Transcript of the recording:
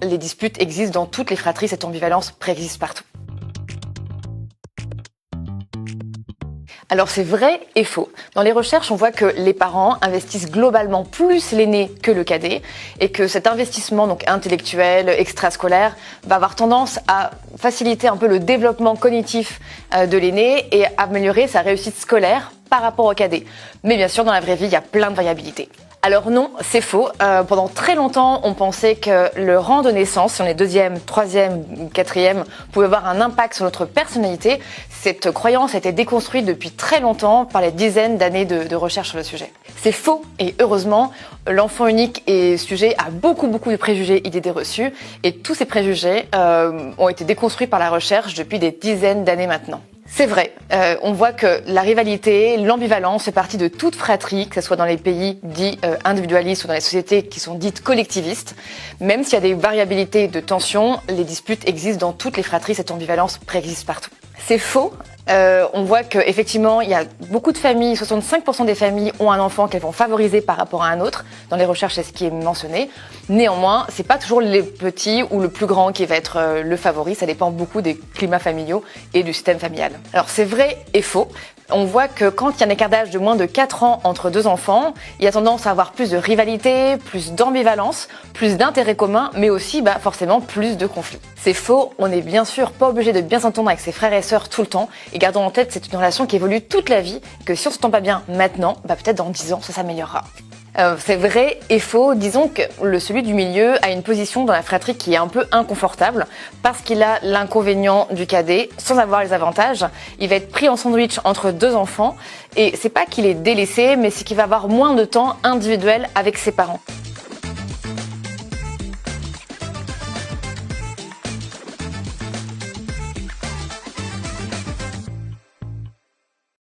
les disputes existent dans toutes les fratries, cette ambivalence préexiste partout. Alors c'est vrai et faux. Dans les recherches, on voit que les parents investissent globalement plus l'aîné que le cadet et que cet investissement donc intellectuel, extrascolaire, va avoir tendance à faciliter un peu le développement cognitif de l'aîné et améliorer sa réussite scolaire par rapport au cadet. Mais bien sûr, dans la vraie vie, il y a plein de variabilités. Alors non, c'est faux. Pendant très longtemps, on pensait que le rang de naissance, si on est deuxième, troisième ou quatrième, pouvait avoir un impact sur notre personnalité. Cette croyance a été déconstruite depuis très longtemps par les dizaines d'années de recherche sur le sujet. C'est faux et heureusement, l'enfant unique est sujet à beaucoup de préjugés et d'idées reçues et tous ces préjugés ont été déconstruits par la recherche depuis des dizaines d'années maintenant. C'est vrai, on voit que la rivalité, l'ambivalence fait partie de toute fratrie, que ce soit dans les pays dits individualistes ou dans les sociétés qui sont dites collectivistes. Même s'il y a des variabilités de tension, les disputes existent dans toutes les fratries, cette ambivalence préexiste partout. C'est faux. On voit qu'effectivement, il y a beaucoup de familles, 65% des familles ont un enfant qu'elles vont favoriser par rapport à un autre. Dans les recherches, c'est ce qui est mentionné. Néanmoins, c'est pas toujours les petits ou le plus grand qui va être le favori. Ça dépend beaucoup des climats familiaux et du système familial. Alors, c'est vrai et faux. On voit que quand il y a un écart d'âge de moins de 4 ans entre deux enfants, il y a tendance à avoir plus de rivalité, plus d'ambivalence, plus d'intérêts communs, mais aussi forcément plus de conflits. C'est faux, on n'est bien sûr pas obligé de bien s'entendre avec ses frères et sœurs tout le temps, et gardons en tête c'est une relation qui évolue toute la vie, que si on ne s'entend pas bien maintenant, peut-être dans 10 ans ça s'améliorera. C'est vrai et faux. Disons que celui du milieu a une position dans la fratrie qui est un peu inconfortable parce qu'il a l'inconvénient du cadet sans avoir les avantages. Il va être pris en sandwich entre deux enfants et c'est pas qu'il est délaissé, mais c'est qu'il va avoir moins de temps individuel avec ses parents.